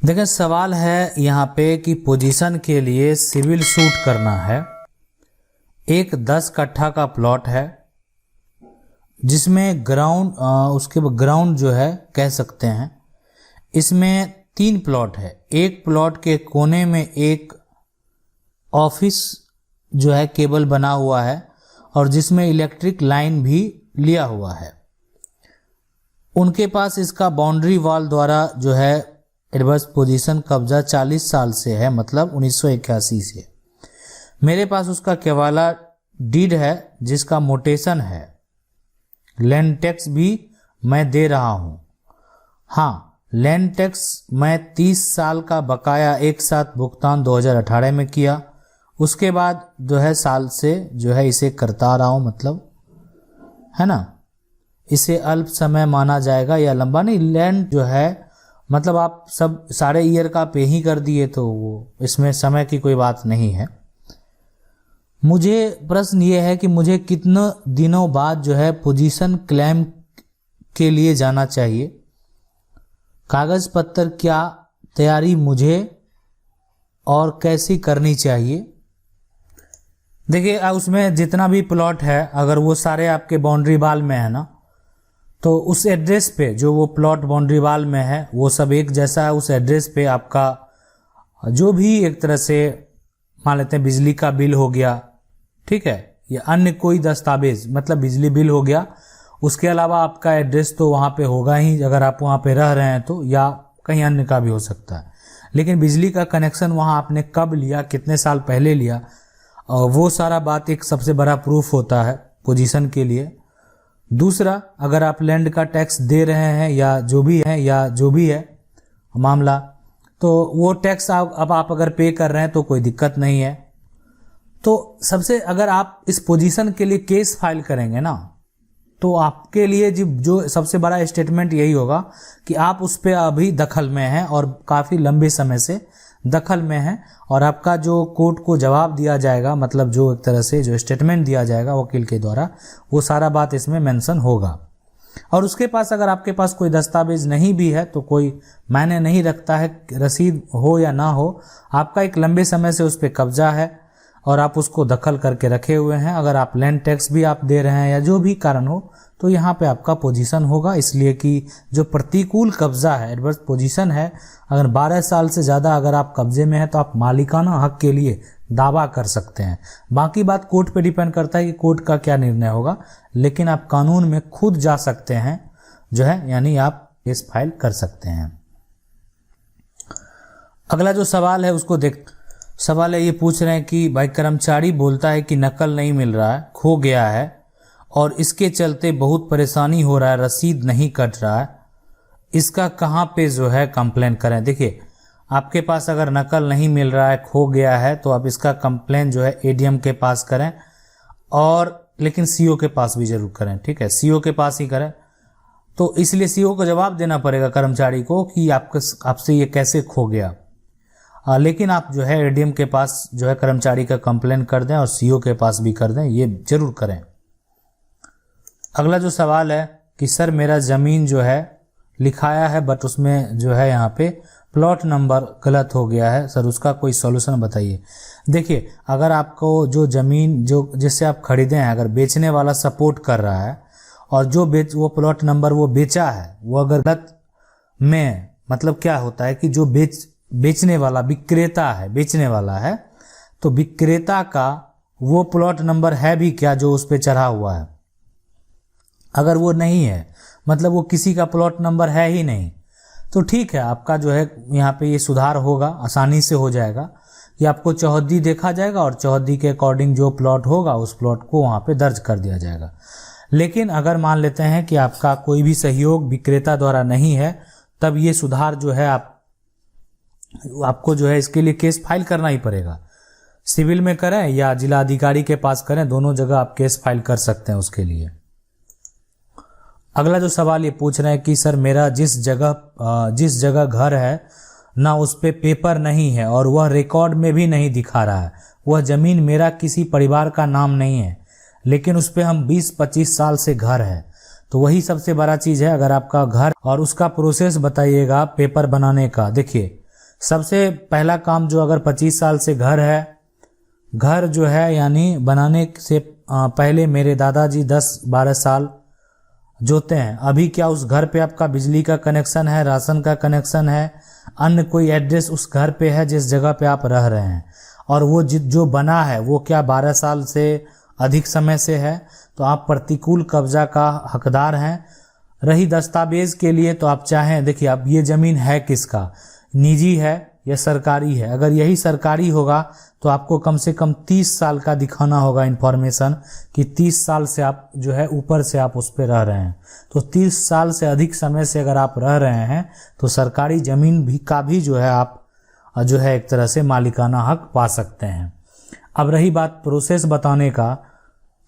देखिए सवाल है यहाँ पे कि पोजीशन के लिए सिविल सूट करना है। एक 10 कट्ठा का प्लॉट है जिसमें उसके ग्राउंड जो है कह सकते हैं। इसमें 3 प्लॉट है। एक प्लॉट के कोने में एक ऑफिस जो है केबल बना हुआ है और जिसमें इलेक्ट्रिक लाइन भी लिया हुआ है। उनके पास इसका बाउंड्री वॉल द्वारा जो है एडवर्स पोजीशन कब्जा 40 साल से है, मतलब 1981 से। मेरे पास उसका केवाला डीड है जिसका मोटेशन है। लैंड टैक्स भी मैं दे रहा हूँ। हाँ, लैंड टैक्स मैं 30 साल का बकाया एक साथ भुगतान 2018 में किया। उसके बाद जो है साल से जो है इसे करता रहा हूँ, मतलब है ना। इसे अल्प समय माना जाएगा या लंबा नहीं। लैंड जो है मतलब आप सब सारे ईयर का पे ही कर दिए तो वो इसमें समय की कोई बात नहीं है। मुझे प्रश्न ये है कि मुझे कितने दिनों बाद जो है पोजीशन क्लेम के लिए जाना चाहिए। कागज पत्र क्या तैयारी मुझे और कैसी करनी चाहिए। देखिए उसमें जितना भी प्लॉट है अगर वो सारे आपके बाउंड्री वाल में है ना, तो उस एड्रेस पे जो वो प्लॉट बाउंड्री वाल में है वो सब एक जैसा है। उस एड्रेस पे आपका जो भी एक तरह से मान लेते हैं बिजली का बिल हो गया, ठीक है, या अन्य कोई दस्तावेज मतलब बिजली बिल हो गया। उसके अलावा आपका एड्रेस तो वहाँ पे होगा ही अगर आप वहाँ पे रह रहे हैं तो, या कहीं अन्य का भी हो सकता है। लेकिन बिजली का कनेक्शन वहाँ आपने कब लिया, कितने साल पहले लिया, वो सारा बात एक सबसे बड़ा प्रूफ होता है पोजीशन के लिए। दूसरा, अगर आप लैंड का टैक्स दे रहे हैं या जो भी है मामला, तो वो टैक्स अब आप अगर पे कर रहे हैं तो कोई दिक्कत नहीं है। तो सबसे अगर आप इस पोजीशन के लिए केस फाइल करेंगे ना, तो आपके लिए जो सबसे बड़ा स्टेटमेंट यही होगा कि आप उस पर अभी दखल में हैं और काफ़ी लंबे समय से दखल में हैं, और आपका जो कोर्ट को जवाब दिया जाएगा, मतलब जो एक तरह से जो स्टेटमेंट दिया जाएगा वकील के द्वारा, वो सारा बात इसमें मेंशन होगा। और उसके पास अगर आपके पास कोई दस्तावेज नहीं भी है तो कोई मायने नहीं रखता है, रसीद हो या ना हो, आपका एक लंबे समय से उस पर कब्जा है और आप उसको दखल करके रखे हुए हैं। अगर आप लैंड टैक्स भी आप दे रहे हैं या जो भी कारण हो, तो यहाँ पे आपका पोजीशन होगा। इसलिए कि जो प्रतिकूल कब्जा है, एडवर्स पोजीशन है, अगर 12 साल से ज़्यादा अगर आप कब्जे में हैं तो आप मालिकाना हक के लिए दावा कर सकते हैं। बाकी बात कोर्ट पे डिपेंड करता है कि कोर्ट का क्या निर्णय होगा, लेकिन आप कानून में खुद जा सकते हैं जो है, यानी आप केस फाइल कर सकते हैं। अगला जो सवाल है उसको सवाल है, ये पूछ रहे हैं कि भाई कर्मचारी बोलता है कि नकल नहीं मिल रहा है, खो गया है और इसके चलते बहुत परेशानी हो रहा है, रसीद नहीं कट रहा है, इसका कहाँ पे जो है कंप्लेन करें। देखिए आपके पास अगर नकल नहीं मिल रहा है, खो गया है, तो आप इसका कंप्लेन जो है एडीएम के पास करें, और लेकिन सीओ के पास भी जरूर करें, ठीक है, सीओ के पास ही करें। तो इसलिए सीओ को जवाब देना पड़ेगा कर्मचारी को कि आपसे ये कैसे खो गया। लेकिन आप जो है एडीएम के पास जो है कर्मचारी का कंप्लेन कर दें और सीओ के पास भी कर दें, ये जरूर करें। अगला जो सवाल है कि सर मेरा ज़मीन जो है लिखाया है बट उसमें जो है यहाँ पे प्लॉट नंबर गलत हो गया है, सर उसका कोई सॉल्यूशन बताइए। देखिए अगर आपको जो ज़मीन जो जिससे आप खरीदे हैं, अगर बेचने वाला सपोर्ट कर रहा है और जो वो प्लॉट नंबर वो बेचा है वो अगर गलत में, मतलब क्या होता है कि जो बेचने वाला विक्रेता है, बेचने वाला है, तो विक्रेता का वो प्लॉट नंबर है भी क्या जो उस पर चढ़ा हुआ है। अगर वो नहीं है, मतलब वो किसी का प्लॉट नंबर है ही नहीं, तो ठीक है, आपका जो है यहाँ पे ये सुधार होगा, आसानी से हो जाएगा कि आपको चौहद्दी देखा जाएगा और चौहद्दी के अकॉर्डिंग जो प्लॉट होगा उस प्लॉट को वहाँ पे दर्ज कर दिया जाएगा। लेकिन अगर मान लेते हैं कि आपका कोई भी सहयोग विक्रेता द्वारा नहीं है, तब ये सुधार जो है आपको जो है इसके लिए केस फाइल करना ही पड़ेगा। सिविल में करें या जिला अधिकारी के पास करें, दोनों जगह आप केस फाइल कर सकते हैं उसके लिए। अगला जो सवाल ये पूछ रहे हैं कि सर मेरा जिस जगह घर है ना उस पे पेपर नहीं है और वह रिकॉर्ड में भी नहीं दिखा रहा है, वह ज़मीन मेरा किसी परिवार का नाम नहीं है, लेकिन उस पे हम 20-25 साल से घर है, तो वही सबसे बड़ा चीज़ है। अगर आपका घर और उसका प्रोसेस बताइएगा पेपर बनाने का। देखिए सबसे पहला काम जो अगर 25 साल से घर है, घर जो है यानी बनाने से पहले मेरे दादाजी 10-12 साल जोते हैं। अभी क्या उस घर पे आपका बिजली का कनेक्शन है, राशन का कनेक्शन है, अन्य कोई एड्रेस उस घर पे है जिस जगह पे आप रह रहे हैं, और वो जो बना है वो क्या 12 साल से अधिक समय से है, तो आप प्रतिकूल कब्जा का हकदार हैं। रही दस्तावेज के लिए, तो आप चाहें, देखिए अब ये ज़मीन है किसका, निजी है या सरकारी है। अगर यही सरकारी होगा तो आपको कम से कम 30 साल का दिखाना होगा इन्फॉर्मेशन कि 30 साल से आप जो है ऊपर से आप उस पर रह रहे हैं। तो 30 साल से अधिक समय से अगर आप रह रहे हैं तो सरकारी ज़मीन भी का भी जो है आप जो है एक तरह से मालिकाना हक पा सकते हैं। अब रही बात प्रोसेस बताने का,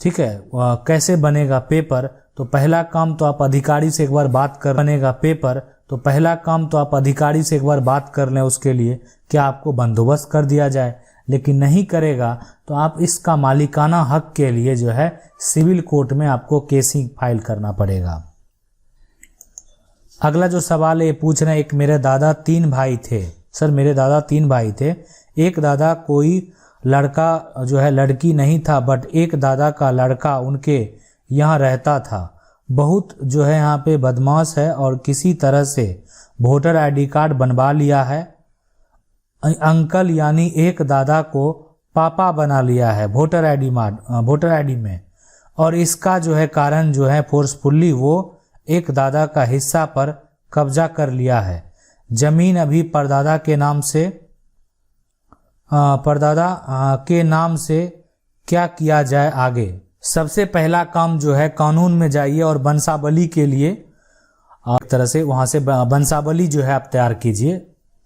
ठीक है, कैसे बनेगा पेपर, तो पहला काम तो आप अधिकारी से एक बार बात कर, बनेगा पेपर तो पहला काम तो आप अधिकारी से एक बार बात कर लें उसके लिए क्या आपको बंदोबस्त कर दिया जाए। लेकिन नहीं करेगा तो आप इसका मालिकाना हक के लिए जो है सिविल कोर्ट में आपको केसिंग फाइल करना पड़ेगा। अगला जो सवाल है ये पूछ रहे हैं, एक मेरे दादा 3 भाई थे। सर मेरे दादा 3 भाई थे, एक दादा कोई लड़का जो है लड़की नहीं था, बट एक दादा का लड़का उनके यहाँ रहता था, बहुत जो है यहाँ पे बदमाश है और किसी तरह से वोटर आईडी कार्ड बनवा लिया है। अंकल यानी एक दादा को पापा बना लिया है वोटर आईडी में, और इसका जो है कारण जो है फोर्सफुली वो एक दादा का हिस्सा पर कब्जा कर लिया है। जमीन अभी परदादा के नाम से क्या किया जाए आगे। सबसे पहला काम जो है कानून में जाइए और वंशावली के लिए एक तरह से वहाँ से वंशावली जो है आप तैयार कीजिए,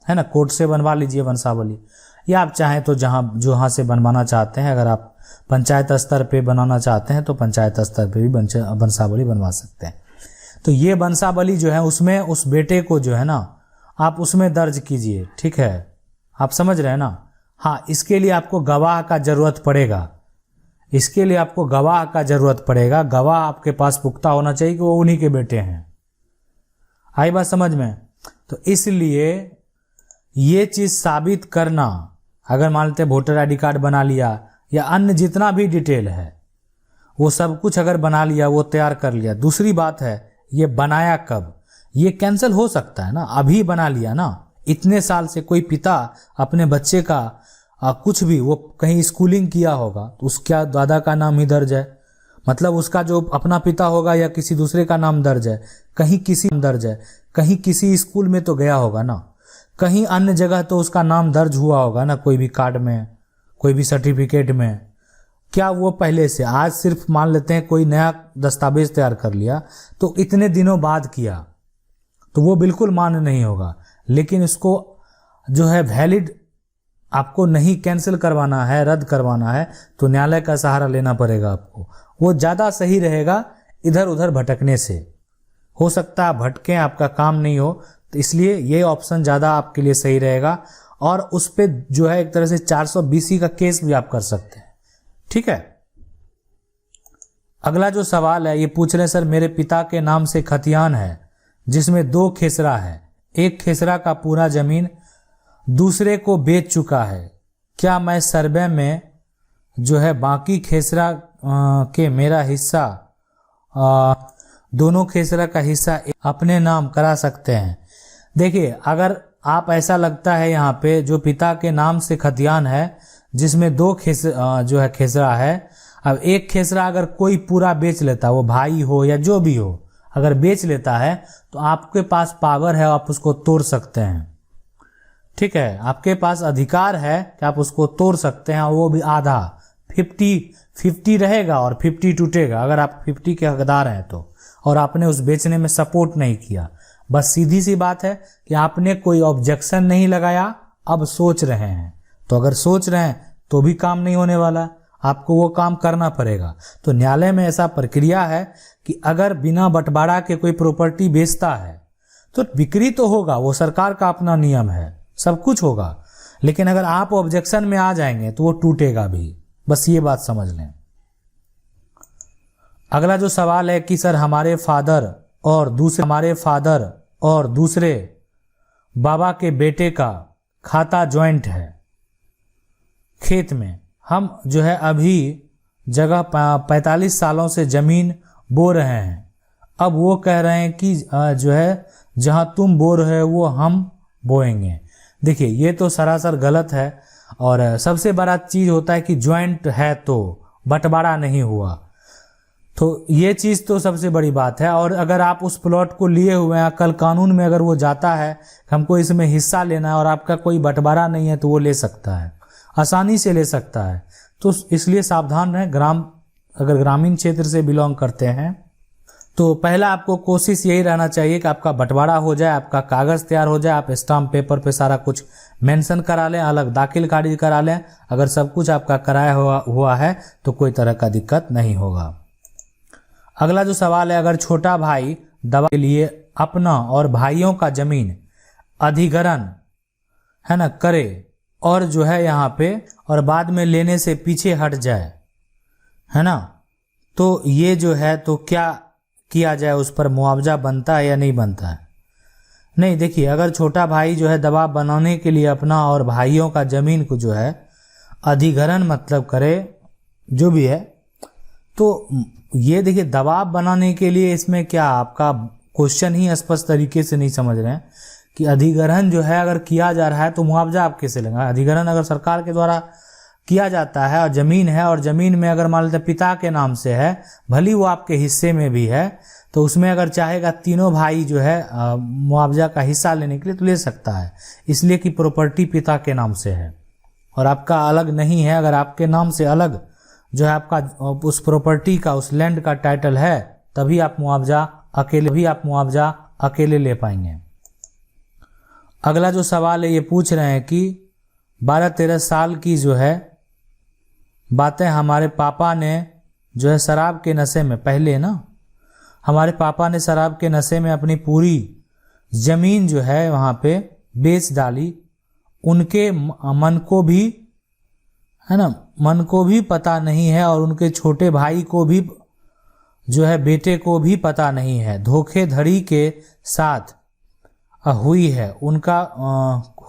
है ना, कोर्ट से बनवा लीजिए वंशावली, या आप चाहें तो जहाँ से बनवाना चाहते हैं, अगर आप पंचायत स्तर पे बनाना चाहते हैं तो पंचायत स्तर पे भी वंशावली बनवा सकते हैं। तो ये वंशावली जो है उसमें उस बेटे को जो है ना आप उसमें दर्ज कीजिए, ठीक है, आप समझ रहे हैं ना। हाँ, इसके लिए आपको गवाह का जरूरत पड़ेगा, गवाह आपके पास पुख्ता होना चाहिए कि वो उन्हीं के बेटे हैं। आई बात समझ में। तो इसलिए ये चीज साबित करना, अगर मान लेते वोटर आईडी कार्ड बना लिया या अन्य जितना भी डिटेल है वो सब कुछ अगर बना लिया, वो तैयार कर लिया, दूसरी बात है ये बनाया कब, ये कैंसिल हो सकता है ना। अभी बना लिया ना, इतने साल से कोई पिता अपने बच्चे का कुछ भी, वो कहीं स्कूलिंग किया होगा तो उसका दादा का नाम ही दर्ज है, मतलब उसका जो अपना पिता होगा या किसी दूसरे का नाम दर्ज है, कहीं किसी स्कूल में तो गया होगा ना, कहीं अन्य जगह तो उसका नाम दर्ज हुआ होगा ना, कोई भी कार्ड में, कोई भी सर्टिफिकेट में। क्या वो पहले से, आज सिर्फ मान लेते हैं कोई नया दस्तावेज तैयार कर लिया तो इतने दिनों बाद किया तो वो बिल्कुल मान्य नहीं होगा। लेकिन इसको जो है वैलिड आपको नहीं कैंसिल करवाना है, रद्द करवाना है, तो न्यायालय का सहारा लेना पड़ेगा आपको। वो ज़्यादा सही रहेगा इधर उधर भटकने से। हो सकता है भटकें, आपका काम नहीं हो, तो इसलिए ये ऑप्शन ज़्यादा आपके लिए सही रहेगा। और उस पर जो है एक तरह से 420 का केस भी आप कर सकते हैं, ठीक है। अगला जो सवाल है ये पूछ रहे हैं, सर मेरे पिता के नाम से खतियान है जिसमें 2 खेसरा है, एक खेसरा का पूरा जमीन दूसरे को बेच चुका है, क्या मैं सर्वे में जो है बाकी खेसरा के मेरा हिस्सा, दोनों खेसरा का हिस्सा अपने नाम करा सकते हैं? देखिए, अगर आप ऐसा लगता है यहाँ पे जो पिता के नाम से खतियान है जिसमें 2 जो है खेसरा है, अब एक खेसरा अगर कोई पूरा बेच लेता, वो भाई हो या जो भी हो, अगर बेच लेता है तो आपके पास पावर है, आप उसको तोड़ सकते हैं, ठीक है, आपके पास अधिकार है कि आप उसको तोड़ सकते हैं। वो भी आधा 50-50 रहेगा और 50 टूटेगा अगर आप 50 के हकदार हैं तो, और आपने उस बेचने में सपोर्ट नहीं किया। बस सीधी सी बात है कि आपने कोई ऑब्जेक्शन नहीं लगाया, अब सोच रहे हैं, तो अगर सोच रहे हैं तो भी काम नहीं होने वाला, आपको वो काम करना पड़ेगा। तो न्यायालय में ऐसा प्रक्रिया है कि अगर बिना बंटवारा के कोई प्रॉपर्टी बेचता है तो बिक्री तो होगा, वो सरकार का अपना नियम है, सब कुछ होगा, लेकिन अगर आप ऑब्जेक्शन में आ जाएंगे तो वो टूटेगा भी, बस ये बात समझ लें। अगला जो सवाल है कि सर हमारे फादर और दूसरे बाबा के बेटे का खाता जॉइंट है खेत में, हम जो है अभी जगह 45 सालों से ज़मीन बो रहे हैं, अब वो कह रहे हैं कि जो है जहां तुम बो रहे हो वो हम बोएंगे। देखिए ये तो सरासर गलत है। और सबसे बड़ा चीज़ होता है कि जॉइंट है तो बंटवारा नहीं हुआ, तो ये चीज़ तो सबसे बड़ी बात है। और अगर आप उस प्लॉट को लिए हुए हैं, कल कानून में अगर वो जाता है हमको इसमें हिस्सा लेना है और आपका कोई बंटवारा नहीं है तो वो ले सकता है, आसानी से ले सकता है। तो इसलिए सावधान रहें। अगर ग्रामीण क्षेत्र से बिलोंग करते हैं तो पहला आपको कोशिश यही रहना चाहिए कि आपका बंटवारा हो जाए, आपका कागज़ तैयार हो जाए, आप स्टाम्प पेपर पे सारा कुछ मेंशन करा लें, अलग दाखिल खारिज करा लें। अगर सब कुछ आपका कराया हुआ है तो कोई तरह का दिक्कत नहीं होगा। अगला जो सवाल है, अगर छोटा भाई दवा के लिए अपना और भाइयों का जमीन अधिग्रहण है ना करे और जो है यहाँ पे और बाद में लेने से पीछे हट जाए, है ना, तो ये जो है तो क्या किया जाए, उस पर मुआवजा बनता है या नहीं बनता है? नहीं, देखिए अगर छोटा भाई जो है दबाव बनाने के लिए अपना और भाइयों का जमीन को जो है अधिग्रहण मतलब करे जो भी है, तो ये देखिए दबाव बनाने के लिए इसमें क्या, आपका क्वेश्चन ही स्पष्ट तरीके से नहीं समझ रहे हैं कि अधिग्रहण जो है अगर किया जा रहा है तो मुआवजा आप कैसे लेंगे? अधिग्रहण अगर सरकार के द्वारा किया जाता है और ज़मीन है और ज़मीन में अगर मान लेते पिता के नाम से है, भली वो आपके हिस्से में भी है, तो उसमें अगर चाहेगा तीनों भाई जो है मुआवजा का हिस्सा लेने के लिए तो ले सकता है, इसलिए कि प्रॉपर्टी पिता के नाम से है और आपका अलग नहीं है। अगर आपके नाम से अलग जो है आपका उस प्रॉपर्टी का, उस लैंड का टाइटल है, तभी आप मुआवजा अकेले ले पाएंगे। अगला जो सवाल है ये पूछ रहे हैं कि 12-13 साल की जो है बातें, हमारे पापा ने जो है शराब के नशे में, पहले ना हमारे पापा ने शराब के नशे में अपनी पूरी ज़मीन जो है वहाँ पे बेच डाली। उनके मन को भी, है ना, मन को भी पता नहीं है और उनके छोटे भाई को भी जो है बेटे को भी पता नहीं है, धोखेधड़ी के साथ हुई है उनका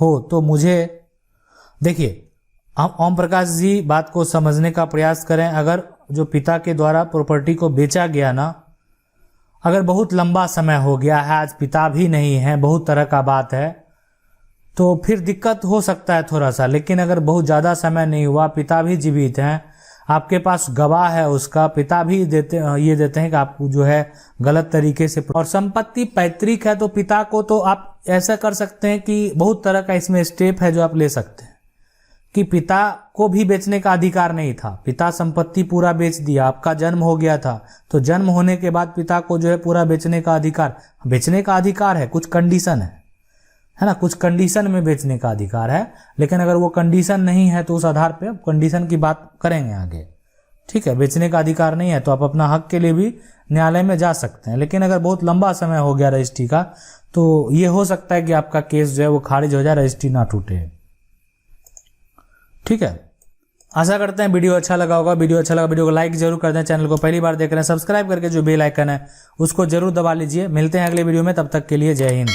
हो तो मुझे। देखिए हम ओम प्रकाश जी बात को समझने का प्रयास करें। अगर जो पिता के द्वारा प्रॉपर्टी को बेचा गया ना, अगर बहुत लंबा समय हो गया है, आज पिता भी नहीं है, बहुत तरह का बात है, तो फिर दिक्कत हो सकता है थोड़ा सा। लेकिन अगर बहुत ज़्यादा समय नहीं हुआ, पिता भी जीवित हैं, आपके पास गवाह है उसका, पिता भी देते हैं कि आप जो है गलत तरीके से, और संपत्ति पैतृक है तो पिता को तो आप ऐसा कर सकते हैं कि बहुत तरह का इसमें स्टेप है जो आप ले सकते हैं कि पिता को भी बेचने का अधिकार नहीं था, पिता संपत्ति पूरा बेच दिया, आपका जन्म हो गया था, तो जन्म होने के बाद पिता को जो है पूरा बेचने का अधिकार है, कुछ कंडीशन है ना, कुछ कंडीशन में बेचने का अधिकार है। लेकिन अगर वो कंडीशन नहीं है तो उस आधार पे कंडीशन की बात करेंगे आगे, ठीक है। बेचने का अधिकार नहीं है तो आप अपना हक के लिए भी न्यायालय में जा सकते हैं। लेकिन अगर बहुत लंबा समय हो गया रजिस्ट्री का, तो ये हो सकता है कि आपका केस जो है वो खारिज हो जाए, रजिस्ट्री ना टूटे, ठीक है। आशा करते हैं वीडियो अच्छा लगा होगा। वीडियो अच्छा लगा वीडियो को लाइक जरूर कर दें। चैनल को पहली बार देख रहे हैं सब्सक्राइब करके जो बेल आइकन है उसको जरूर दबा लीजिए। मिलते हैं अगले वीडियो में, तब तक के लिए जय हिंद।